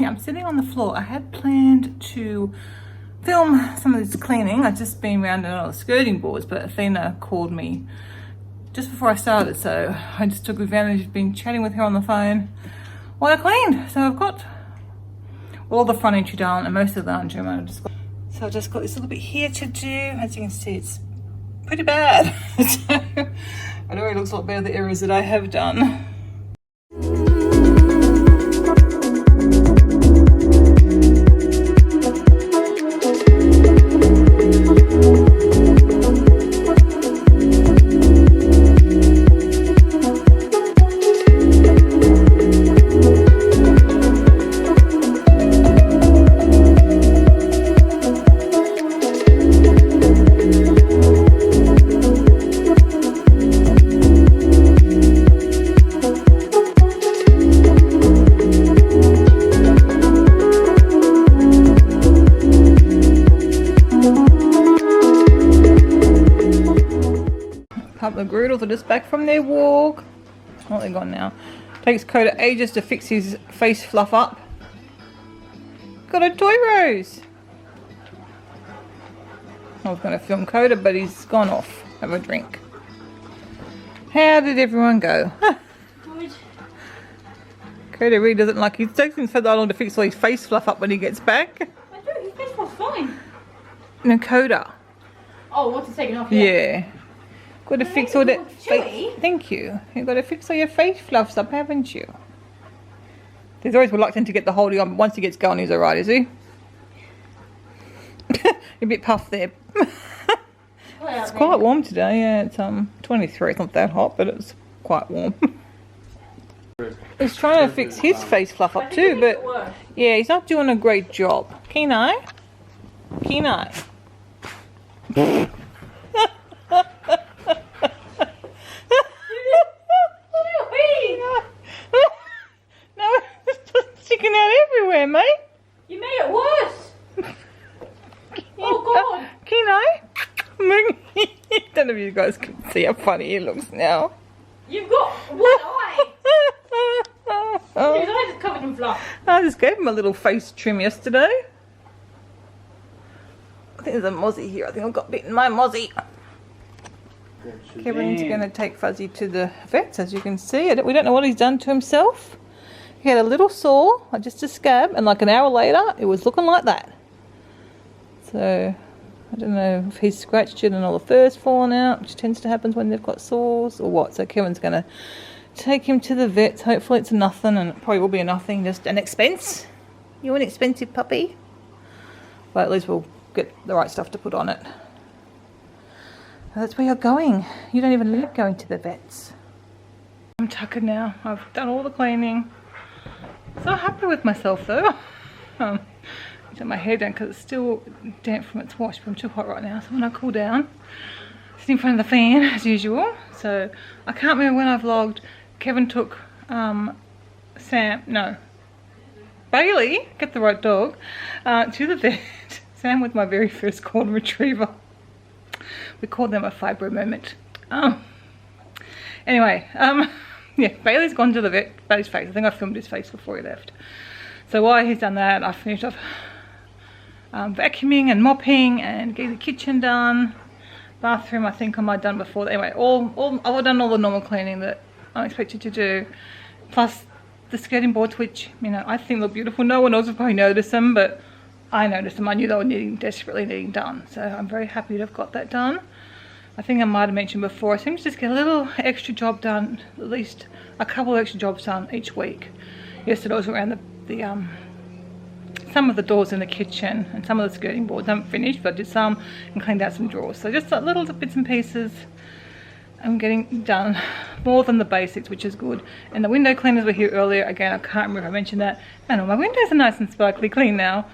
Yeah, I'm sitting on the floor. I had planned to film some of this cleaning. I'd just been around on all the skirting boards, but Athena called me just before I started, so I just took advantage of being chatting with her on the phone while I cleaned. So I've got all the front entry done and most of the laundry room. So I've just got this little bit here to do. As you can see, it's pretty bad. So it already looks a lot better, the areas that I have done. The Groodles are just back from their walk. Oh, they're gone now. Takes Coda ages to fix his face fluff up. Got a toy rose. I was going to film Coda, but he's gone off. Have a drink. How did everyone go? Good. Coda really doesn't like. He's taking so long to fix all his face fluff up when he gets back. I do. His face was fine. No, Coda. Oh, what's it taking off? Yeah. Got to fix all that chewy. Thank you. You've got to fix all your face fluffs up, haven't you? He's always reluctant to get the holding on, but once he gets going, he's alright, is he? A bit puffed there. It's quite warm today. Yeah, it's 23. It's not that hot, but it's quite warm. He's trying to fix his face fluff up too, but yeah, he's not doing a great job. Kenai? Kenai? Sticking out everywhere, mate. You made it worse. Oh God. Kenai? Don't know if you guys can see how funny he looks now. You've got one eye. His eyes are covered in fluff. I just gave him a little face trim yesterday. I think there's a mozzie here. I think I've got bitten my mozzie. Kevin's going to take Fuzzy to the vets, as you can see. We don't know what he's done to himself. He had a little sore, like just a scab, and like an hour later, it was looking like that. So, I don't know if he's scratched it and all the fur's fallen out, which tends to happen when they've got sores, or what. So Kevin's going to take him to the vets. Hopefully it's nothing, and it probably will be a nothing, just an expense. You're an expensive puppy. But at least we'll get the right stuff to put on it. That's where you're going. You don't even like going to the vets. I'm tuckered now. I've done all the cleaning. So happy with myself though. I took my hair down because it's still damp from its wash, but I'm too hot right now. So when I cool down, sit in front of the fan as usual. So I can't remember when I vlogged. Kevin took Bailey, get the right dog, to the vet. Sam with my very first golden retriever. We called them a fibro moment. Anyway, yeah, Bailey's gone to the vet. Bailey's face. I think I filmed his face before he left. So while he's done that, I finished off vacuuming and mopping and getting the kitchen done. Bathroom, I think I might have done before. Anyway, I've done all the normal cleaning that I'm expected to do. Plus the skirting boards, which, you know, I think look beautiful. No one else will probably notice them, but I noticed them. I knew they were desperately needing done. So I'm very happy to have got that done. I think I might have mentioned before, I seem to just get a little extra job done, at least a couple of extra jobs done each week. Yesterday I was around some of the doors in the kitchen and some of the skirting boards. I haven't finished, but I did some and cleaned out some drawers. So just little bits and pieces I'm getting done, more than the basics, which is good. And the window cleaners were here earlier. Again, I can't remember if I mentioned that. And all my windows are nice and sparkly clean now.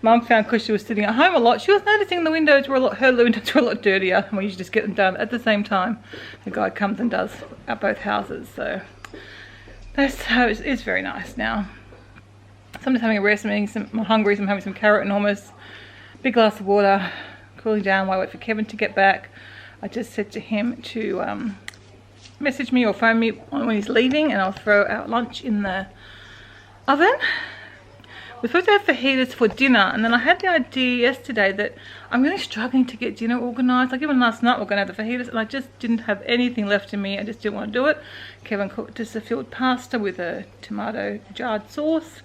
Mum found, because she was sitting at home a lot, she was noticing the windows were her windows were a lot dirtier, and we usually just get them done at the same time. The guy comes and does at both houses, so that's how it's very nice now. So I'm just having a rest. I'm hungry, so I'm having some carrot and hummus, big glass of water, cooling down while I wait for Kevin to get back. I just said to him to message me or phone me when he's leaving, and I'll throw out lunch in the oven. we're supposed to have fajitas for dinner, and then I had the idea yesterday that I'm really struggling to get dinner organised. Like even last night we're going to have the fajitas and I just didn't have anything left in me. I just didn't want to do it. Kevin cooked just a filled pasta with a tomato jarred sauce.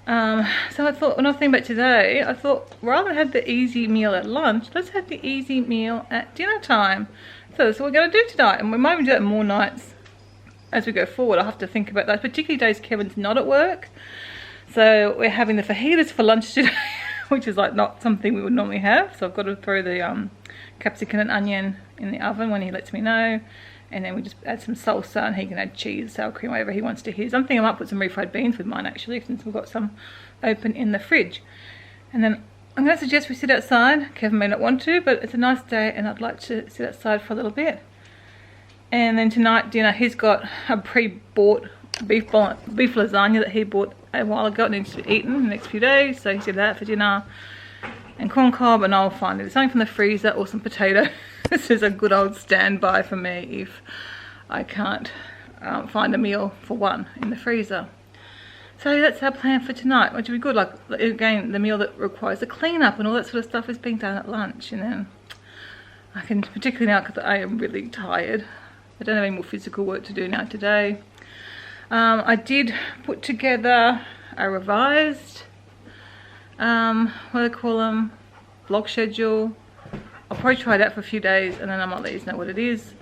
So I thought, when I was thinking about today, I thought rather than have the easy meal at lunch, let's have the easy meal at dinner time. So that's what we're going to do tonight, and we might even do that more nights as we go forward. I'll have to think about that, particularly days Kevin's not at work. So we're having the fajitas for lunch today, which is like not something we would normally have. So I've got to throw the capsicum and onion in the oven when he lets me know. And then we just add some salsa, and he can add cheese, sour cream, whatever he wants to his. I'm thinking I might put some refried beans with mine actually, since we've got some open in the fridge. And then I'm going to suggest we sit outside. Kevin may not want to, but it's a nice day and I'd like to sit outside for a little bit. And then tonight dinner, he's got a pre-bought beef lasagna that he bought a while ago. It needs to be eaten in the next few days, so he's did that for dinner. And corn cob, and I'll find it something from the freezer or some potato. This is a good old standby for me if I can't find a meal for one in the freezer. So that's our plan for tonight, which will be good. Like again, the meal that requires a clean up and all that sort of stuff is being done at lunch, and then I can, particularly now because I am really tired, I don't have any more physical work to do now today. I did put together a revised what do they call them, vlog schedule. I'll probably try that for a few days and then I might let you know what it is.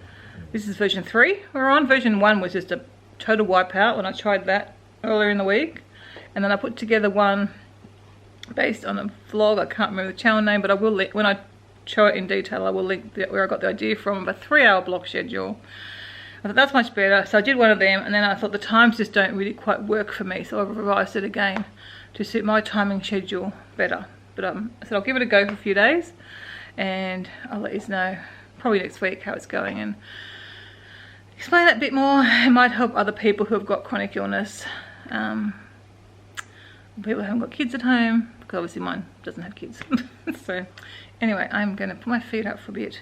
This is version 3 we're on. Version 1 was just a total wipeout when I tried that earlier in the week, and then I put together one based on a vlog. I can't remember the channel name, but I will link, when I show it in detail, I will link where I got the idea from, of a 3-hour block schedule. I thought that's much better, so I did one of them, and then I thought the times just don't really quite work for me, so I revised it again to suit my timing schedule better. But I said I'll give it a go for a few days, and I'll let you know probably next week how it's going, and explain that a bit more. It might help other people who have got chronic illness, people who haven't got kids at home, because obviously mine doesn't have kids. So anyway, I'm going to put my feet up for a bit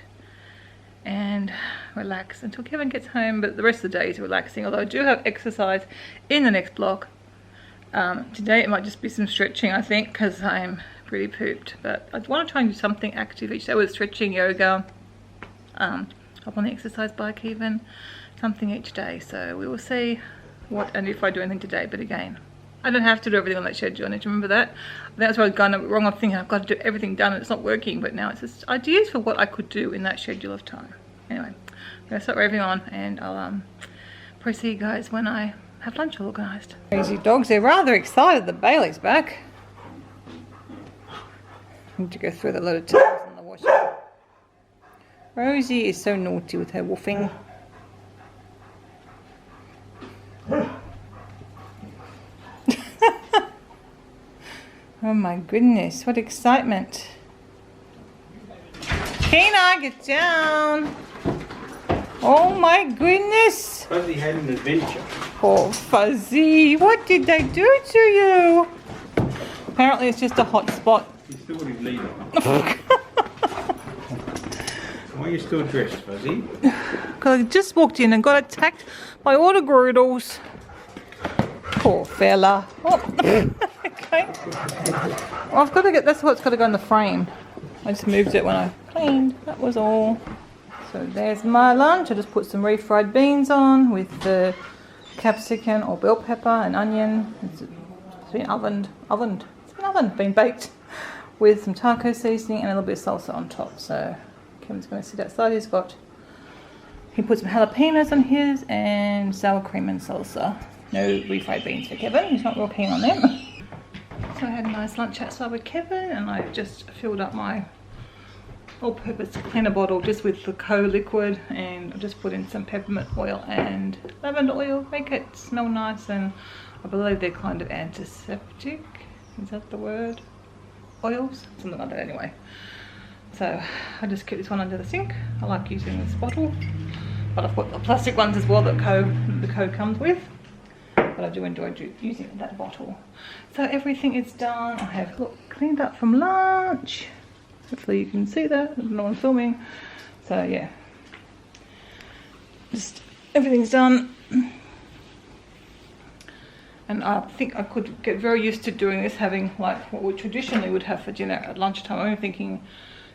and relax until Kevin gets home, but the rest of the day is relaxing, although I do have exercise in the next block. Today it might just be some stretching, I think, because I'm pretty pooped, but I want to try and do something active each day with stretching, yoga, up on the exercise bike even, something each day. So we will see what and if I do anything today, but again, I don't have to do everything on that schedule. I need to remember that. That's where I've gone wrong. I'm thinking I've got to do everything done and it's not working, but now it's just ideas for what I could do in that schedule of time. Anyway, I'm going to start raving on, and I'll probably see you guys when I have lunch all organised. Crazy dogs, they're rather excited that Bailey's back. I need to go through the load of towels in the washer. Rosie is so naughty with her woofing. Oh my goodness, what excitement. Kena, get down. Oh my goodness. Fuzzy had an adventure. Poor Fuzzy, what did they do to you? Apparently it's just a hot spot. He's still got his lead on. Why are you still dressed, Fuzzy? Because I just walked in and got attacked by all the groodles. Poor fella. Oh. Okay. Well, I've got to get, that's what's got to go in the frame. I just moved it when I cleaned. That was all. So there's my lunch. I just put some refried beans on with the capsicum or bell pepper and onion. It's been been baked with some taco seasoning and a little bit of salsa on top. So Kevin's going to sit outside. He put some jalapenos on his and sour cream and salsa. No refried beans for Kevin. He's not real keen on them. So I had a nice lunch outside with Kevin, and I just filled up my all-purpose cleaner bottle just with the liquid, and I just put in some peppermint oil and lavender oil, make it smell nice, and I believe they're kind of antiseptic. Is that the word? Oils? Something like that anyway. So I just keep this one under the sink. I like using this bottle, but I've got the plastic ones as well that the code comes with. But I do enjoy using that bottle. So everything is done. I have cleaned up from lunch. Hopefully you can see that. No one's filming. So yeah, just everything's done. And I think I could get very used to doing this, having like what we traditionally would have for dinner at lunchtime. I'm thinking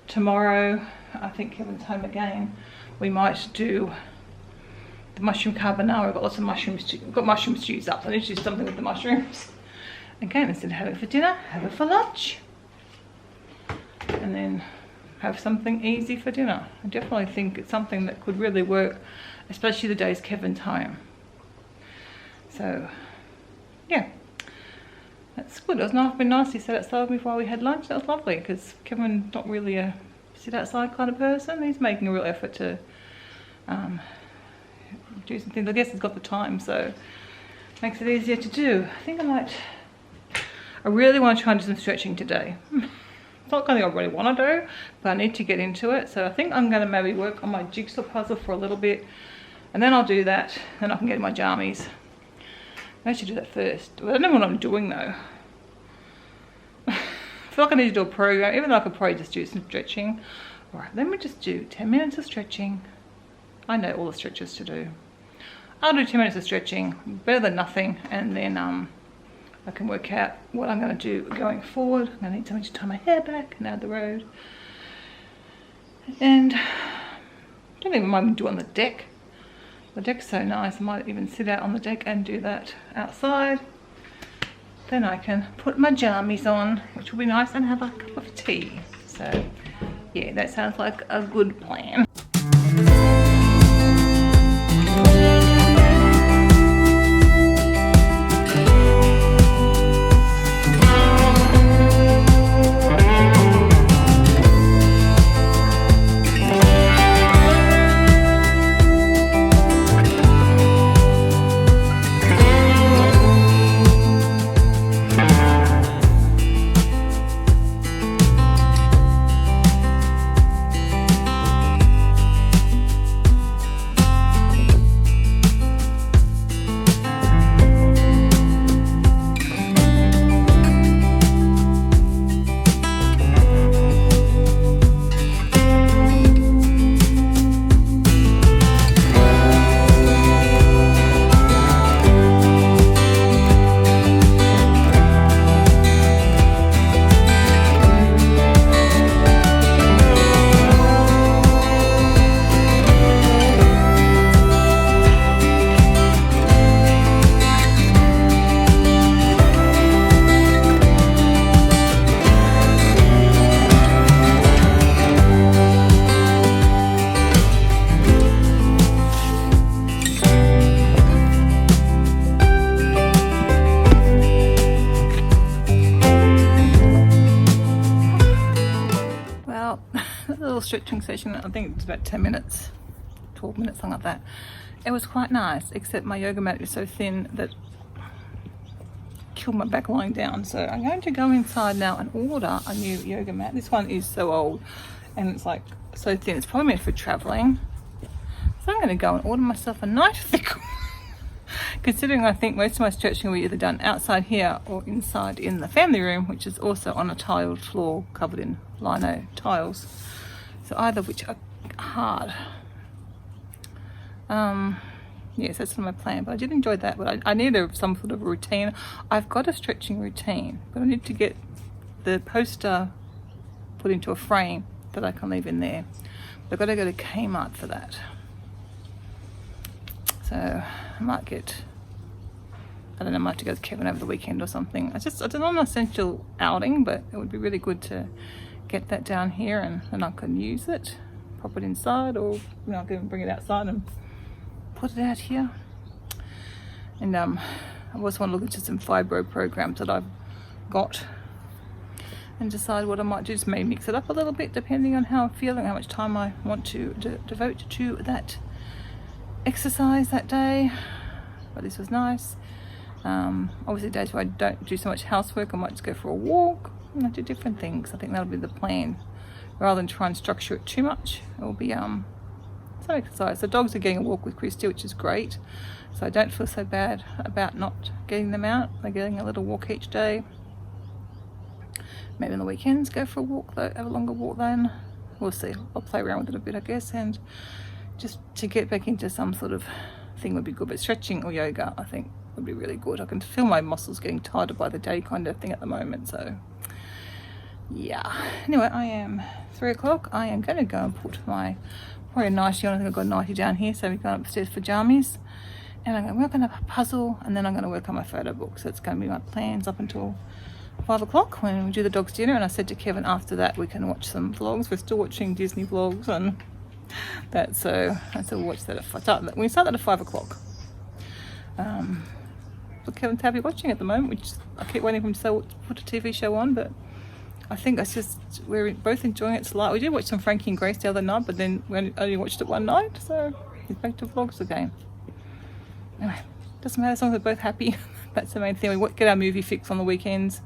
tomorrow, I think Kevin's home again, we might do the mushroom carbonara. I've got lots of mushrooms, got mushroom stews up, so I need to do something with the mushrooms. Again, instead of having it for dinner, have it for lunch. And then have something easy for dinner. I definitely think it's something that could really work, especially the days Kevin's home. So, yeah, that's good. It's been nice he sat outside with me while we had lunch. That was lovely, because Kevin's not really a sit outside kind of person. He's making a real effort to do some things. I guess he's got the time, so it makes it easier to do. I think I really want to try and do some stretching today. It's not something I really want to do, but I need to get into it. So I think I'm going to maybe work on my jigsaw puzzle for a little bit, and then I'll do that. Then I can get in my jammies. I should do that first. But I don't know what I'm doing though. I feel like I need to do a program, even though I could probably just do some stretching. Alright, let me just do 10 minutes of stretching. I know all the stretches to do. I'll do 10 minutes of stretching, better than nothing, and then I can work out what I'm going to do going forward. I'm going to need something to tie my hair back and out the road. And I don't even mind doing the deck. The deck's so nice, I might even sit out on the deck and do that outside. Then I can put my jammies on, which will be nice, and have a cup of tea. So yeah, that sounds like a good plan. Stretching session, I think it's about 10 minutes, 12 minutes, something like that. It was quite nice, except my yoga mat is so thin that killed my back lying down. So I'm going to go inside now and order a new yoga mat. This one is so old and it's like so thin, it's probably meant for traveling. So I'm going to go and order myself a nice thick one. Considering I think most of my stretching will be either done outside here or inside in the family room, which is also on a tiled floor covered in lino tiles. So either of which are hard. Yes, that's my plan, but I did enjoy that. But I need some sort of routine. I've got a stretching routine, but I need to get the poster put into a frame that I can leave in there. But I've got to go to Kmart for that. So I might get, I don't know, I might have to go with Kevin over the weekend or something. It's not an essential outing, but it would be really good to get that down here, and then I can use it, pop it inside, or I can even bring it outside and put it out here. And I also want to look into some fibro programs that I've got and decide what I might do. Just maybe mix it up a little bit depending on how I'm feeling, how much time I want to devote to that exercise that day. But this was nice. Obviously days where I don't do so much housework, I might just go for a walk. I do different things. I think that'll be the plan. Rather than try and structure it too much, it will be some exercise. The dogs are getting a walk with Christy, which is great. So I don't feel so bad about not getting them out. They're getting a little walk each day. Maybe on the weekends go for a walk though, have a longer walk then. We'll see. I'll play around with it a bit, I guess, and just to get back into some sort of thing would be good. But stretching or yoga, I think, would be really good. I can feel my muscles getting tighter by the day kind of thing at the moment, so yeah. Anyway, I am 3 o'clock. I am going to go and put my probably a nightie on. I think I've got a nightie down here, so we're going upstairs for jammies. And I'm going to work on a puzzle, and then I'm going to work on my photo book. So it's going to be my plans up until 5 o'clock when we do the dog's dinner. And I said to Kevin after that we can watch some vlogs. We're still watching Disney vlogs and that, so we'll watch that when we start that at 5 o'clock. But Kevin's happy watching at the moment. I keep waiting for him to put a TV show on, but I think it's just we're both enjoying it slightly. We did watch some Frankie and Grace the other night, but then we only watched it one night, so he's back to vlogs again. Anyway, doesn't matter as long as we're both happy. That's the main thing. We get our movie fix on the weekends,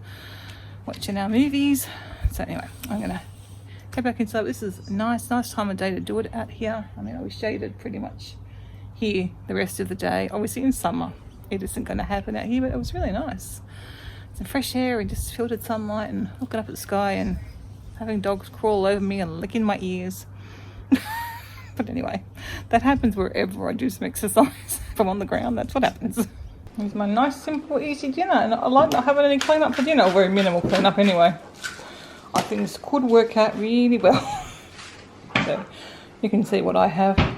watching our movies. So anyway, I'm gonna go back inside. This is a nice time of day to do it out here. I mean, I was shaded pretty much here the rest of the day. Obviously in summer it isn't going to happen out here, but it was really nice. Some fresh air and just filtered sunlight and looking up at the sky and having dogs crawl over me and licking my ears. But anyway, that happens wherever I do some exercise. If I'm on the ground, that's what happens. Here's my nice, simple, easy dinner. And I like not having any clean up for dinner, or very minimal clean up anyway. I think this could work out really well. So you can see what I have.